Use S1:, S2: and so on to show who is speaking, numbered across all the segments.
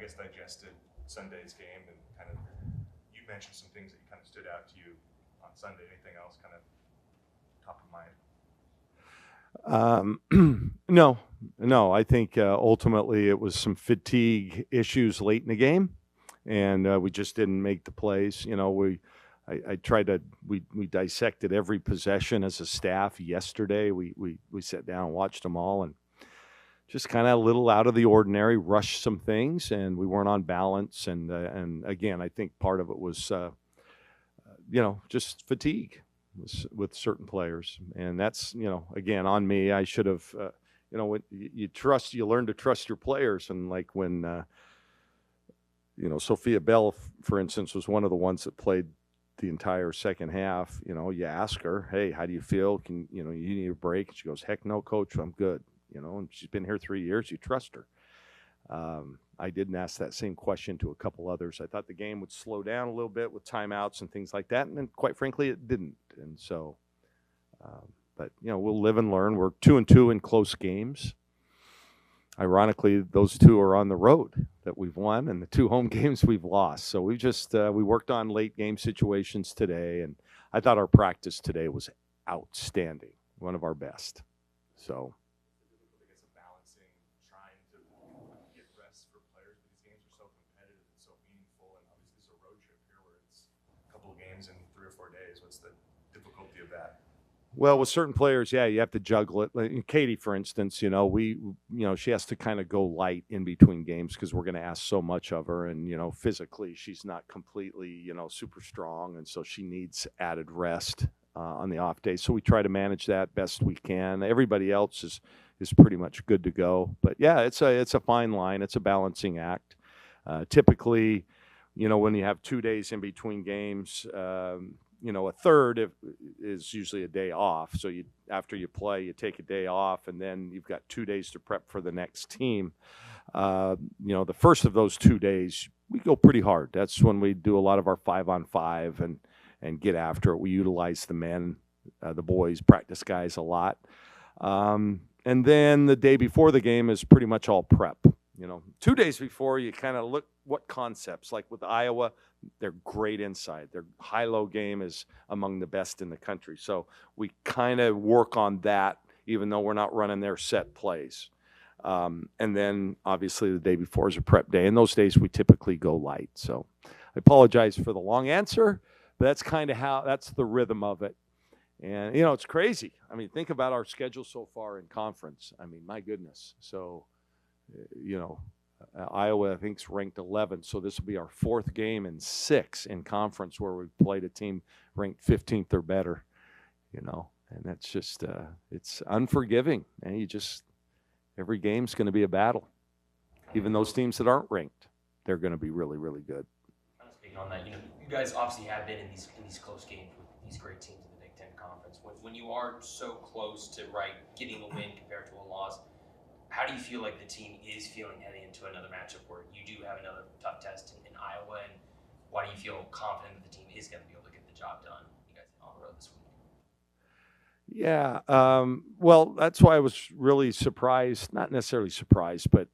S1: guess, digested Sunday's game and kind of, you mentioned some things that kind of stood out to you on Sunday. Anything else kind of top of mind?
S2: No. I think ultimately it was some fatigue issues late in the game, and we just didn't make the plays. I tried to. We dissected every possession as a staff yesterday. We sat down and watched them all, and just kind of a little out of the ordinary, rushed some things, and we weren't on balance. And again, I think part of it was just fatigue with certain players, and that's again on me. I should have when you learn to trust your players, and like when Sophia Bell, for instance, was one of the ones that played the entire second half. You ask her, hey, how do you feel? You need a break? She goes, heck no, coach, I'm good. And she's been here 3 years. You trust her. I didn't ask that same question to a couple others. I thought the game would slow down a little bit with timeouts and things like that, and then quite frankly, it didn't. And so, but we'll live and learn. We're 2-2 in close games. Ironically, those two are on the road that we've won, and the 2 home games we've lost. So we just we worked on late game situations today, and I thought our practice today was outstanding, one of our best. So.
S1: In 3 or 4 days. What's the difficulty of that?
S2: Well, with certain players, yeah, you have to juggle it. Like Katie, for instance, she has to kind of go light in between games because we're going to ask so much of her, and physically she's not completely super strong, and so she needs added rest on the off day. So we try to manage that best we can. Everybody else is pretty much good to go. But yeah, it's a fine line. It's a balancing act. Typically, when you have 2 days in between games, a third is usually a day off. So after you play, you take a day off, and then you've got 2 days to prep for the next team. The first of those 2 days, we go pretty hard. That's when we do a lot of our 5-on-5 and get after it. We utilize the men, the boys, practice guys a lot. And then the day before the game is pretty much all prep. 2 days before, you kind of look what concepts. Like with Iowa, they're great inside. Their high-low game is among the best in the country. So we kind of work on that, even though we're not running their set plays. And then, obviously, the day before is a prep day. And those days, we typically go light. So I apologize for the long answer, but that's kind of that's the rhythm of it. And, it's crazy. I mean, think about our schedule so far in conference. I mean, my goodness. So, Iowa, I think, is ranked 11th, so this will be our 4th game in 6 in conference where we've played a team ranked 15th or better, and that's just it's unforgiving. And every game's going to be a battle. Even those teams that aren't ranked, they're going to be really, really good.
S3: Kind of speaking on that, you guys obviously have been in these close games with these great teams in the Big Ten Conference. When you are so close to getting a win compared to a loss, how do you feel like the team is feeling heading into another matchup where you do have another tough test in Iowa? And why do you feel confident that the team is going to be able to get the job done? You guys on the road this week.
S2: Yeah. Well, that's why I was really surprised, not necessarily surprised, but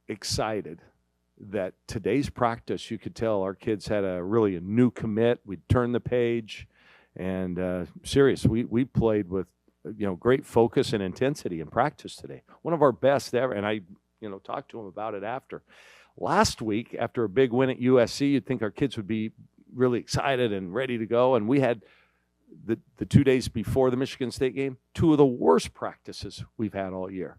S2: excited that today's practice, you could tell our kids had a new commit. We'd turn the page, and serious. We played with great focus and intensity in practice today. One of our best ever. And I, talked to him about it after. Last week, after a big win at USC, you'd think our kids would be really excited and ready to go. And we had the 2 days before the Michigan State game, 2 of the worst practices we've had all year.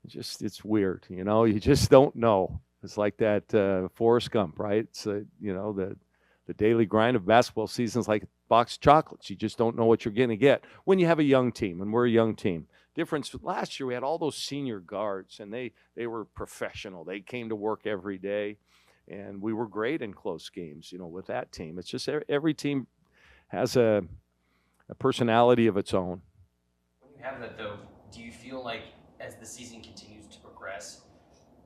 S2: It's weird, you just don't know. It's like that Forrest Gump, right? It's, the daily grind of basketball season is like a box of chocolates. You just don't know what you're going to get when you have a young team, and we're a young team. Difference with last year, we had all those senior guards, and they were professional. They came to work every day, and we were great in close games, with that team. It's just every team has a personality of its own.
S3: When you have that, though, do you feel like as the season continues to progress,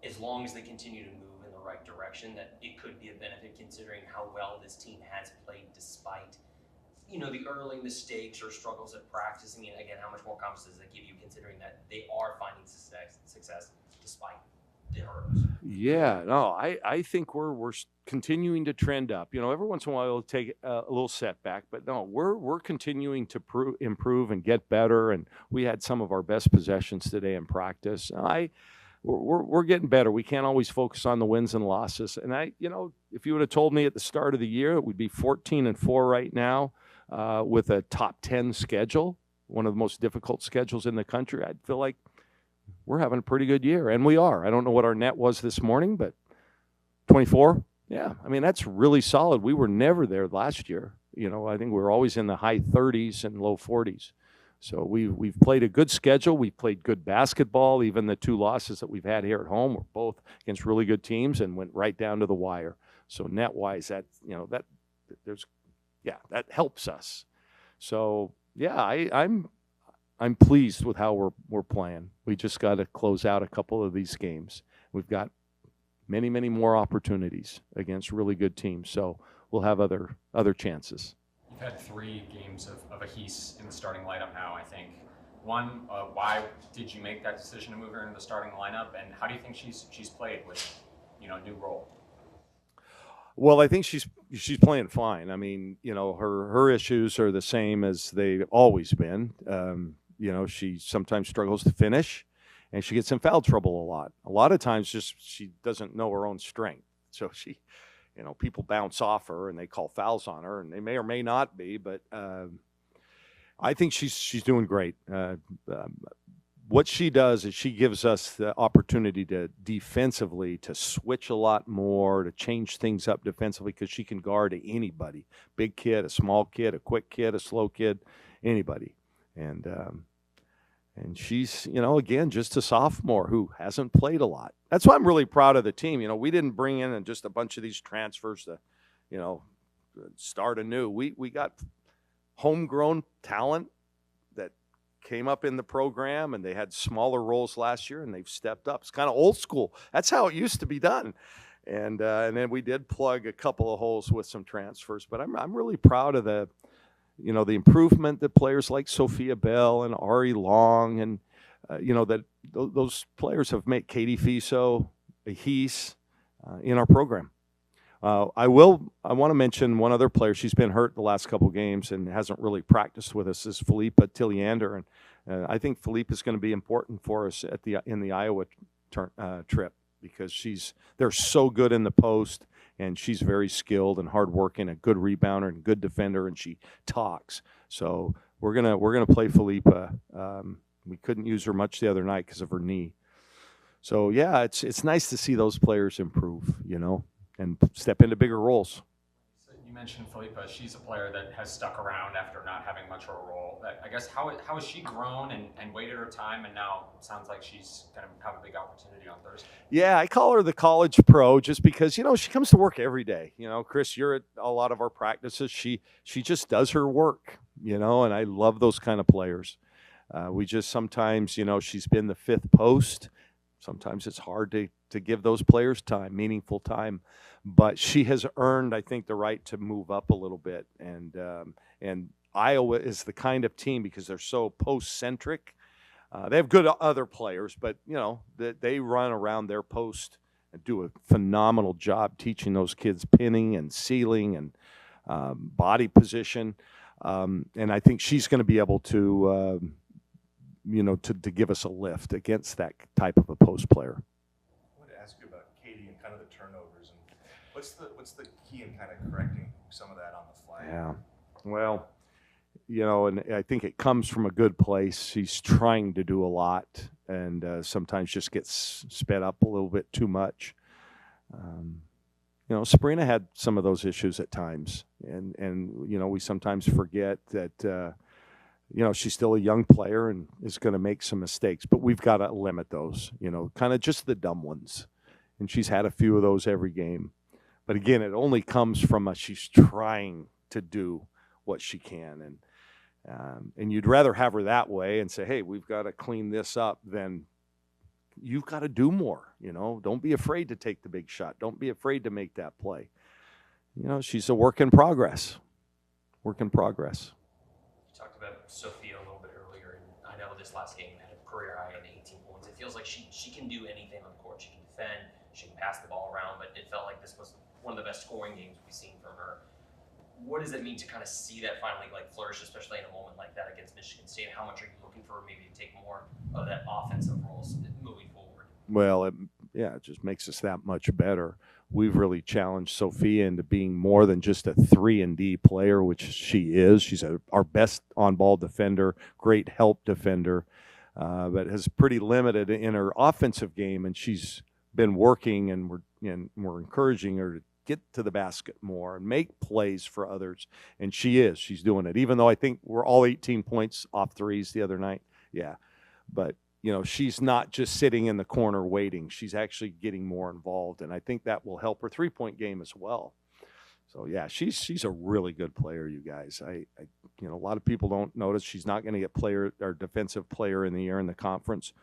S3: as long as they continue to move in the right direction, that it could be a benefit considering how well this team has played despite, the early mistakes or struggles at practicing, and again, how much more confidence does that give you considering that they are finding success despite it hurt us.
S2: Yeah, no, I think we're continuing to trend up. You know, every once in a while we'll take a little setback, but no, we're continuing to improve and get better. And we had some of our best possessions today in practice. We're getting better. We can't always focus on the wins and losses. And you know, if you would have told me at the start of the year it would be 14-4 right now, with a top 10 schedule, one of the most difficult schedules in the country, I'd feel like we're having a pretty good year, and we are. I don't know what our net was this morning, but 24, yeah. I mean, that's really solid. We were never there last year. You know, I think we were always in the high 30s and low 40s. So we've played a good schedule. We've played good basketball. Even the 2 losses that we've had here at home were both against really good teams and went right down to the wire. So net-wise, that, you know, that helps us. So yeah, I'm pleased with how we're playing. We just got to close out a couple of these games. We've got many more opportunities against really good teams, so we'll have other chances.
S4: You've had 3 games of Ahis in the starting lineup now, I think. One, why did you make that decision to move her into the starting lineup, and how do you think she's played with, you know, new role?
S2: Well, I think she's playing fine. I mean, you know, her issues are the same as they've always been. You know, she sometimes struggles to finish, and she gets in foul trouble a lot. A lot of times, just she doesn't know her own strength. So she, you know, people bounce off her and they call fouls on her, and they may or may not be. But I think she's doing great. What she does is she gives us the opportunity to defensively to switch a lot more, to change things up defensively, because she can guard anybody, big kid, a small kid, a quick kid, a slow kid, anybody. And she's, you know, again, just a sophomore who hasn't played a lot. That's why I'm really proud of the team. You know, we didn't bring in just a bunch of these transfers to, you know, start anew. We got homegrown talent that came up in the program, and they had smaller roles last year, and they've stepped up. It's kind of old school. That's how it used to be done. And then we did plug a couple of holes with some transfers. But I'm really proud of the improvement that players like Sophia Bell and Ari Long and, that those players have made Katie Fiso, Ahis in our program. I want to mention one other player. She's been hurt the last couple games and hasn't really practiced with us, is Philippa Tilliander. And I think Philippa is going to be important for us in the Iowa trip, because they're so good in the post. And she's very skilled and hardworking, a good rebounder and good defender, and she talks. So we're gonna play Philippa. We couldn't use her much the other night because of her knee. So yeah, it's nice to see those players improve, and step into bigger roles.
S4: So you mentioned Philippa. She's a player that has stuck around after not having much of a role. I guess how has she grown and waited her time, and now it sounds like she's going to have a big opportunity on Thursday?
S2: Yeah, I call her the college pro just because, she comes to work every day. Chris, you're at a lot of our practices. She just does her work, and I love those kind of players. We just sometimes, she's been the fifth post. Sometimes it's hard to give those players time, meaningful time. But she has earned, I think, the right to move up a little bit. And Iowa is the kind of team, because they're so post-centric. They have good other players, but, they run around their post and do a phenomenal job teaching those kids pinning and sealing and body position. And I think she's going to be able to, to give us a lift against that type of a post player.
S1: I wanted to ask you about Katie and kind of the turnovers, and what's the key in kind of correcting some of that on the fly?
S2: Yeah, well, and I think it comes from a good place. She's trying to do a lot, and sometimes just gets sped up a little bit too much. Sabrina had some of those issues at times, and we sometimes forget that. She's still a young player and is going to make some mistakes, but we've got to limit those, kind of just the dumb ones. And she's had a few of those every game. But again, it only comes from she's trying to do what she can. And you'd rather have her that way and say, hey, we've got to clean this up, than you've got to do more. Don't be afraid to take the big shot. Don't be afraid to make that play. She's a work in progress. Work in progress.
S3: Talked about Sophia a little bit earlier, and I know this last game had a career high in 18 points. It feels like she can do anything on the court. She can defend. She can pass the ball around, but it felt like this was one of the best scoring games we've seen from her. What does it mean to kind of see that finally like flourish, especially in a moment like that against Michigan State? How much are you looking for maybe to take more of that offensive roles moving forward?
S2: Well, it just makes us that much better. We've really challenged Sophia into being more than just a 3-and-D player, which she is. She's our best on-ball defender, great help defender, but is pretty limited in her offensive game, and she's been working, and we're encouraging her to get to the basket more and make plays for others, and she's doing it, even though I think we're all 18 points off threes the other night. Yeah, but she's not just sitting in the corner waiting. She's actually getting more involved, and I think that will help her three-point game as well. So yeah, she's a really good player, you guys. I a lot of people don't notice she's not going to get player or defensive player in the year in the conference,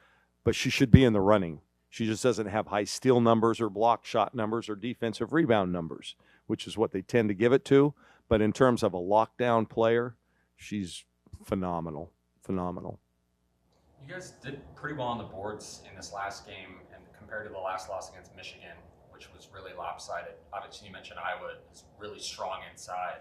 S2: but she should be in the running. She just doesn't have high steal numbers or block shot numbers or defensive rebound numbers, which is what they tend to give it to. But in terms of a lockdown player, she's phenomenal.
S4: You guys did pretty well on the boards in this last game, and compared to the last loss against Michigan, which was really lopsided. Obviously, you mentioned Iowa is really strong inside.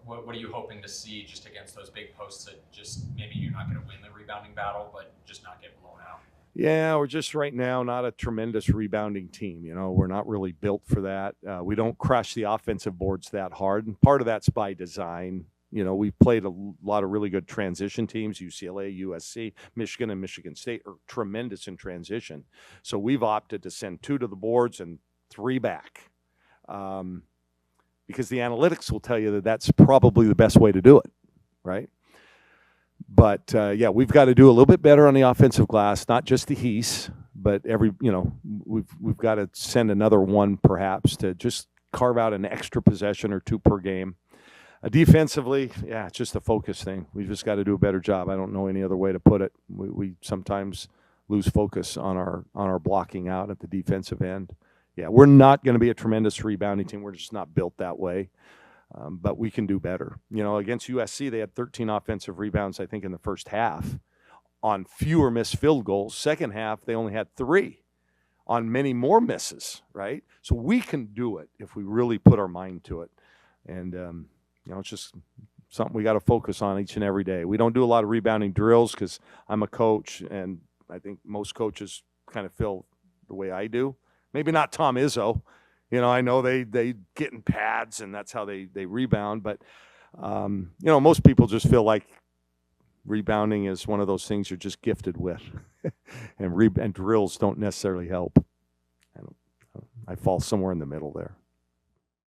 S4: What are you hoping to see just against those big posts that just maybe you're not going to win the rebounding battle, but just not get blown out?
S2: Yeah, we're just right now not a tremendous rebounding team. We're not really built for that. We don't crush the offensive boards that hard, and part of that's by design. We've played a lot of really good transition teams. UCLA, USC, Michigan, and Michigan State are tremendous in transition. So we've opted to send 2 to the boards and 3 back, because the analytics will tell you that that's probably the best way to do it, right? But yeah, we've got to do a little bit better on the offensive glass, not just the Heese, but we've got to send another 1 perhaps to just carve out an extra possession or 2 per game. Defensively, yeah, it's just a focus thing. We've just got to do a better job. I don't know any other way to put it. We sometimes lose focus on our blocking out at the defensive end. Yeah, we're not going to be a tremendous rebounding team. We're just not built that way. But we can do better. Against USC, they had 13 offensive rebounds, I think, in the first half on fewer missed field goals. Second half, they only had 3 on many more misses, right? So we can do it if we really put our mind to it. And, it's just something we got to focus on each and every day. We don't do a lot of rebounding drills because I'm a coach, and I think most coaches kind of feel the way I do. Maybe not Tom Izzo. I know they get in pads, and that's how they rebound. But, most people just feel like rebounding is one of those things you're just gifted with. and drills don't necessarily help. I fall somewhere in the middle there.